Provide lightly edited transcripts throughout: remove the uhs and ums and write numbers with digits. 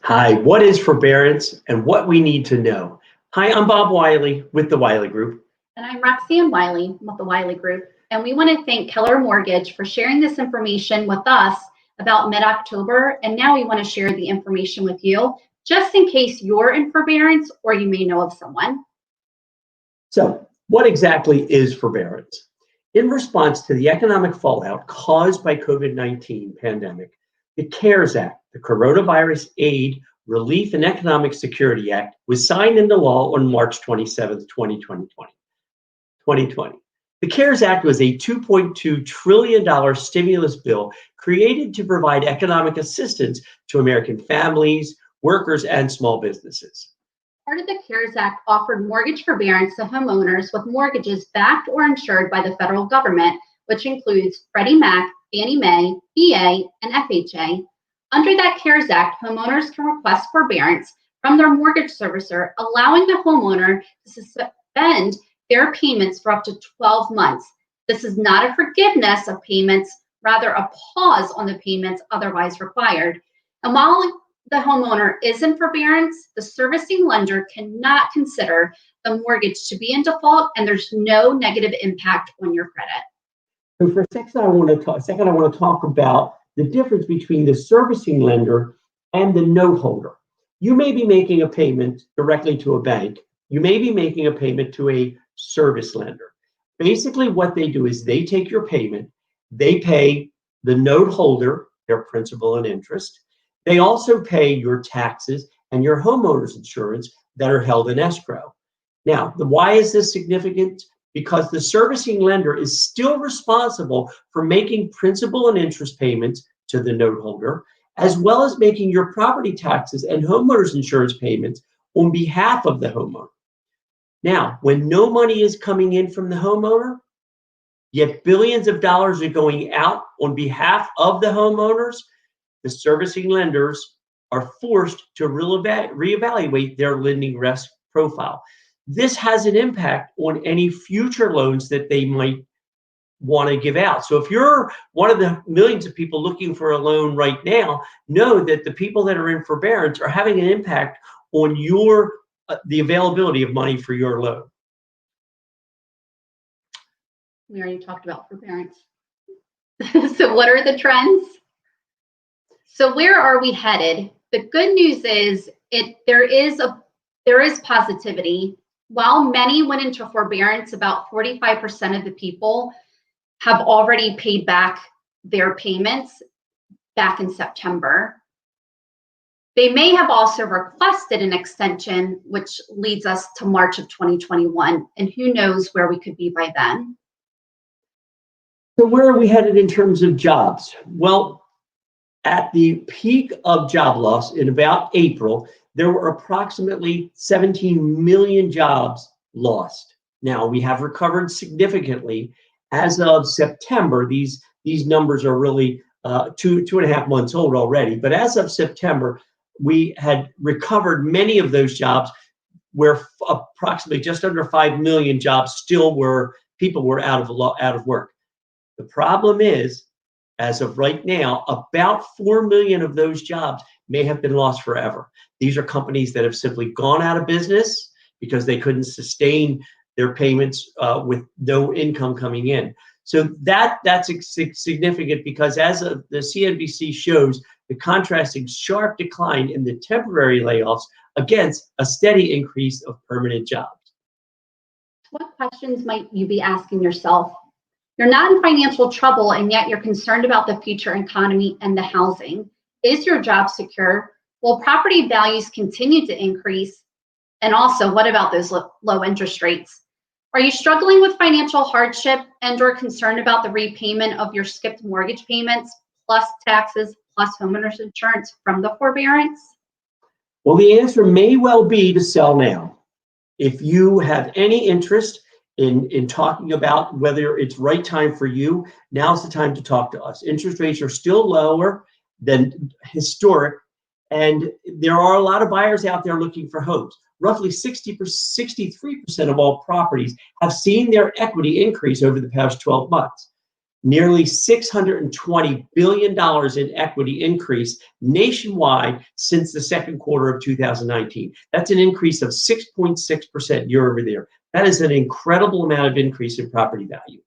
Hi, what is forbearance and what we need to know? Hi, I'm Bob Wiley with the Wiley Group. And I'm Roxanne Wiley with the Wiley Group. And we want to thank Keller Mortgage for sharing this information with us about mid-October. And now we want to share the information with you, just in case you're in forbearance or you may know of someone. So, what exactly is forbearance? In response to the economic fallout caused by COVID-19 pandemic, the CARES Act, the Coronavirus Aid, Relief and Economic Security Act, was signed into law on March 27, 2020. The CARES Act was a $2.2 trillion stimulus bill created to provide economic assistance to American families, workers, and small businesses. Part of the CARES Act offered mortgage forbearance to homeowners with mortgages backed or insured by the federal government, which includes Freddie Mac, Fannie Mae, VA, and FHA. Under that CARES Act, homeowners can request forbearance from their mortgage servicer, allowing the homeowner to suspend their payments for up to 12 months. This is not a forgiveness of payments, rather a pause on the payments otherwise required. And while the homeowner is in forbearance, the servicing lender cannot consider the mortgage to be in default, and there's no negative impact on your credit. So for a second, I want to talk about the difference between the servicing lender and the note holder. You may be making a payment directly to a bank. You may be making a payment to a service lender. Basically, what they do is they take your payment, they pay the note holder their principal and interest. They also pay your taxes and your homeowner's insurance that are held in escrow. Now, why is this significant? Because the servicing lender is still responsible for making principal and interest payments to the note holder, as well as making your property taxes and homeowner's insurance payments on behalf of the homeowner. Now, when no money is coming in from the homeowner, yet billions of dollars are going out on behalf of the homeowners, the servicing lenders are forced to reevaluate their lending risk profile. This has an impact on any future loans that they might want to give out. So if you're one of the millions of people looking for a loan right now, know that the people that are in forbearance are having an impact on your the availability of money for your loan. We already talked about forbearance. So what are the trends? So where are we headed? The good news is there is positivity. While many went into forbearance, about 45% of the people have already paid back their payments back in September. They may have also requested an extension, which leads us to March of 2021, and who knows where we could be by then. So where are we headed in terms of jobs? Well, at the peak of job loss in about April, there were approximately 17 million jobs lost. Now, we have recovered significantly. As of September, these numbers are really two and a half months old already. But as of September, we had recovered many of those jobs, where approximately just under 5 million jobs people were out of work. The problem is, as of right now, about 4 million of those jobs may have been lost forever. These are companies that have simply gone out of business because they couldn't sustain their payments with no income coming in. So that's significant, because as of the CNBC shows, the contrasting sharp decline in the temporary layoffs against a steady increase of permanent jobs. What questions might you be asking yourself? You're not in financial trouble, and yet you're concerned about the future economy and the housing. Is your job secure? Will property values continue to increase? And also, what about those low interest rates? Are you struggling with financial hardship and/or concerned about the repayment of your skipped mortgage payments, plus taxes, plus homeowners insurance from the forbearance? Well, the answer may well be to sell now. If you have any interest in talking about whether it's right time for you, now's the time to talk to us. Interest rates are still lower than historic, and there are a lot of buyers out there looking for homes. Roughly 63% of all properties have seen their equity increase over the past 12 months. nearly $620 billion in equity increase nationwide since the second quarter of 2019. That's an increase of 6.6% year over year. That is an incredible amount of increase in property value.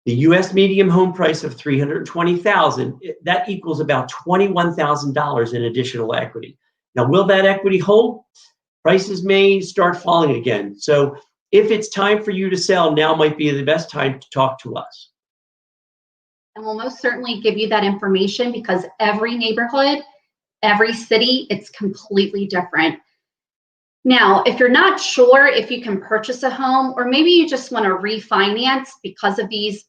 The U.S. median home price of $320,000, that equals about $21,000 in additional equity. Now, will that equity hold? Prices may start falling again. So if it's time for you to sell, now might be the best time to talk to us. And we'll most certainly give you that information because every neighborhood, every city, it's completely different. Now, if you're not sure if you can purchase a home, or maybe you just want to refinance because of these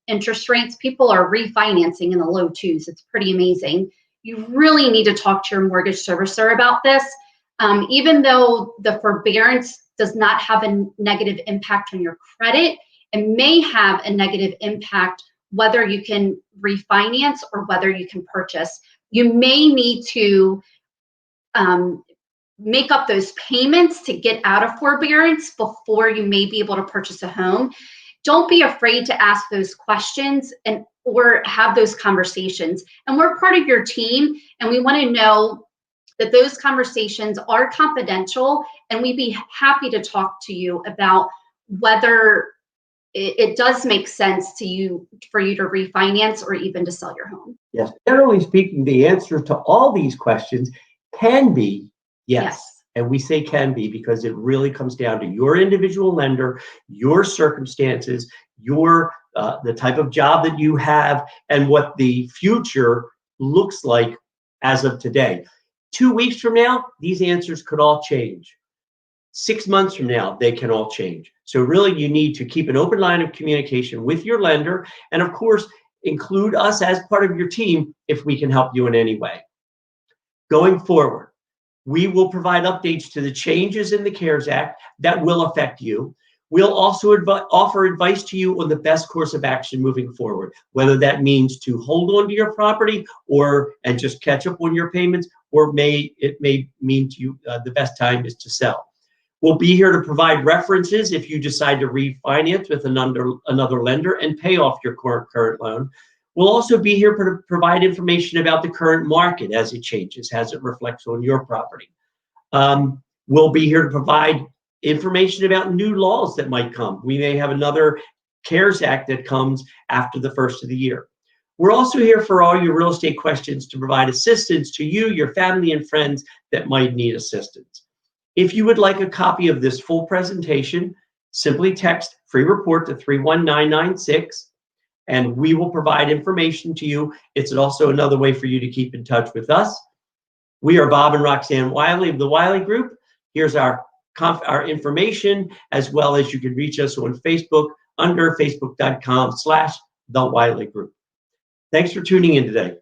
interest rates, people are refinancing in the low twos. It's pretty amazing. You really need to talk to your mortgage servicer about this. Even though the forbearance does not have a negative impact on your credit, it may have a negative impact whether you can refinance or whether you can purchase. You may need to make up those payments to get out of forbearance before you may be able to purchase a home. Don't be afraid to ask those questions or have those conversations. And we're part of your team, and we want to know that those conversations are confidential, and we'd be happy to talk to you about whether it does make sense for you to refinance or even to sell your home. Yes, generally speaking, the answer to all these questions can be yes. And we say can be because it really comes down to your individual lender, your circumstances, the type of job that you have, and what the future looks like as of today. 2 weeks from now, these answers could all change. 6 months from now, they can all change. So really, you need to keep an open line of communication with your lender, and of course, include us as part of your team if we can help you in any way. Going forward, we will provide updates to the changes in the CARES Act that will affect you. We'll also offer advice to you on the best course of action moving forward, whether that means to hold on to your property and just catch up on your payments, or it may mean to you the best time is to sell. We'll be here to provide references if you decide to refinance with another lender and pay off your current loan. We'll also be here to provide information about the current market as it changes, as it reflects on your property. We'll be here to provide information about new laws that might come. We may have another CARES Act that comes after the first of the year. We're also here for all your real estate questions to provide assistance to you, your family, and friends that might need assistance. If you would like a copy of this full presentation, simply text free report to 31996, and we will provide information to you. It's also another way for you to keep in touch with us. We are Bob and Roxanne Wiley of the Wiley Group. Here's our information, as well as you can reach us on Facebook under facebook.com/The Wiley Group. Thanks for tuning in today.